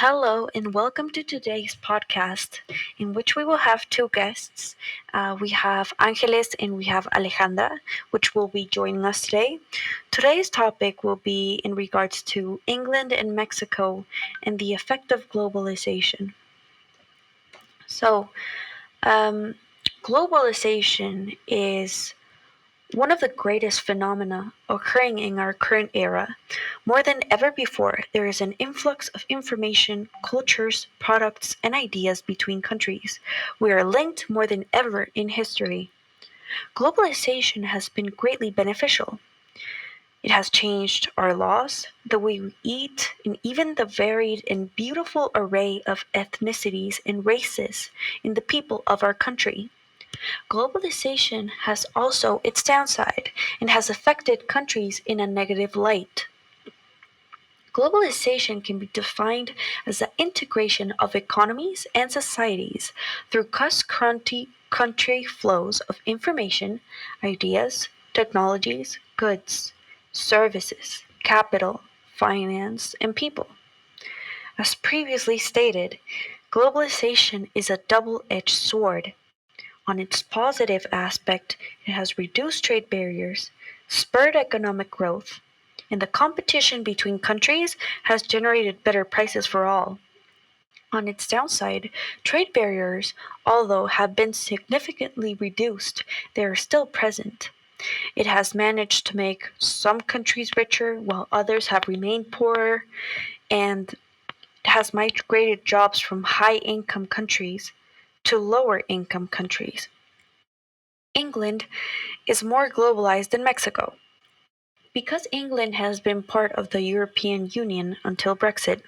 Hello, and welcome to today's podcast, in which we will have two guests. We have Angeles and we have Alejandra, which will be joining us today. Today's topic will be in regards to England and Mexico and the effect of globalization. So, um, globalization is one of the greatest phenomena occurring in our current era. More than ever before, there is an influx of information, cultures, products, and ideas between countries. We are linked more than ever in history. Globalization has been greatly beneficial. It has changed our laws, the way we eat, and even the varied and beautiful array of ethnicities and races in the people of our country. Globalization has also its downside and has affected countries in a negative light. Globalization can be defined as the integration of economies and societies through cross-country flows of information, ideas, technologies, goods, services, capital, finance, and people. As previously stated, globalization is a double-edged sword. On its positive aspect, it has reduced trade barriers, spurred economic growth, and the competition between countries has generated better prices for all. On its downside, trade barriers, although have been significantly reduced, they are still present. It has managed to make some countries richer while others have remained poorer, and has migrated jobs from high income countries to lower income countries. England is more globalized than Mexico. Because England has been part of the European Union until Brexit,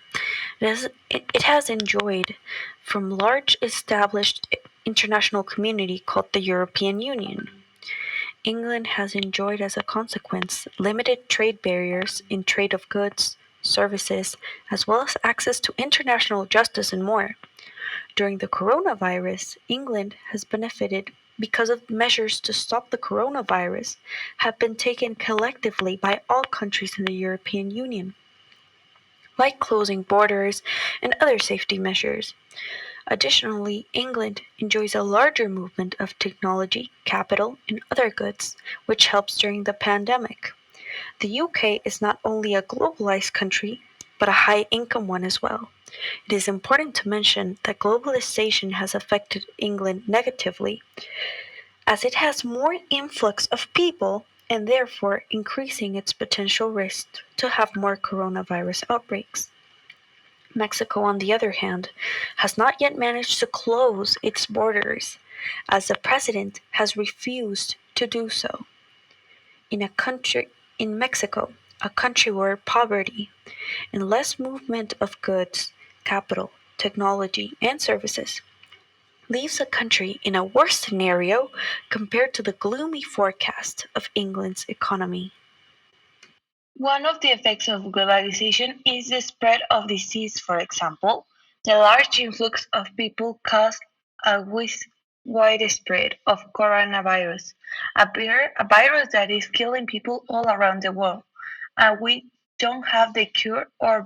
it has enjoyed from large established international community called the European Union. England has enjoyed as a consequence limited trade barriers in trade of goods, services, as well as access to international justice and more. During the coronavirus, England has benefited because of measures to stop the coronavirus have been taken collectively by all countries in the European Union, like closing borders and other safety measures. Additionally, England enjoys a larger movement of technology, capital, and other goods, which helps during the pandemic. The UK is not only a globalized country, but a high income one as well. It is important to mention that globalization has affected England negatively, as it has more influx of people and therefore increasing its potential risk to have more coronavirus outbreaks. Mexico, on the other hand, has not yet managed to close its borders, as the president has refused to do so. In Mexico, a country where poverty and less movement of goods, capital, technology, and services leaves a country in a worse scenario compared to the gloomy forecast of England's economy. One of the effects of globalization is the spread of disease, for example. The large influx of people caused a widespread of coronavirus, a virus that is killing people all around the world, and we don't have the cure or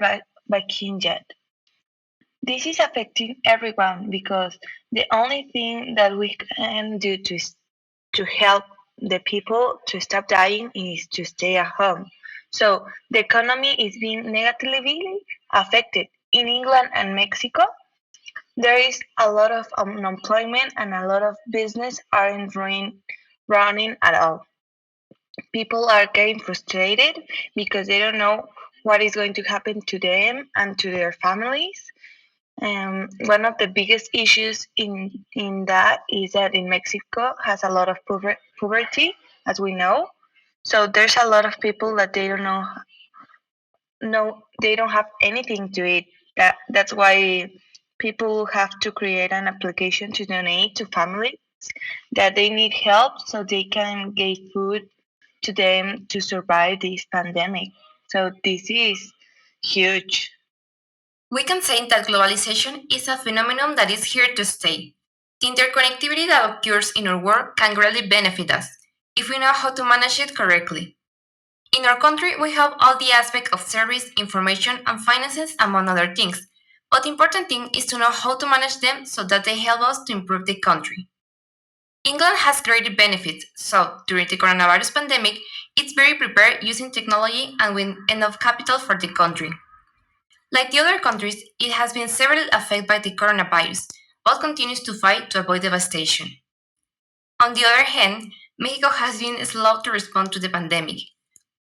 vaccine yet. This is affecting everyone because the only thing that we can do to help the people to stop dying is to stay at home. So the economy is being negatively affected. In England and Mexico, there is a lot of unemployment and a lot of business aren't running at all. People are getting frustrated because they don't know what is going to happen to them and to their families. One of the biggest issues in that is that in Mexico has a lot of poverty, as we know. So there's a lot of people that they don't know, no, they don't have anything to eat. That's why people have to create an application to donate to families that they need help so they can get food to them to survive this pandemic. So this is huge. We can say that globalization is a phenomenon that is here to stay. The interconnectivity that occurs in our world can greatly benefit us if we know how to manage it correctly. In our country, we have all the aspects of service, information, and finances, among other things, But the important thing is to know how to manage them so that they help us to improve the country. England has created benefits, so during the coronavirus pandemic, it's very prepared using technology and with enough capital for the country. Like the other countries, it has been severely affected by the coronavirus, but continues to fight to avoid devastation. On the other hand, Mexico has been slow to respond to the pandemic.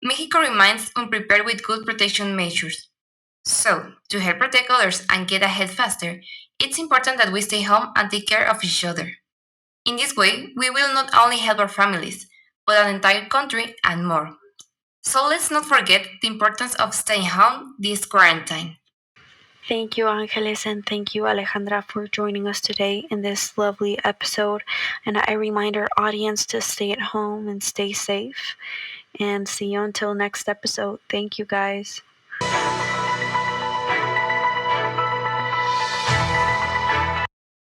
Mexico remains unprepared with good protection measures. So, to help protect others and get ahead faster, it's important that we stay home and take care of each other. In this way, we will not only help our families, but an entire country and more. So let's not forget the importance of staying home this quarantine. Thank you, Angeles, and thank you, Alejandra, for joining us today in this lovely episode. And I remind our audience to stay at home and stay safe. And see you until next episode. Thank you, guys.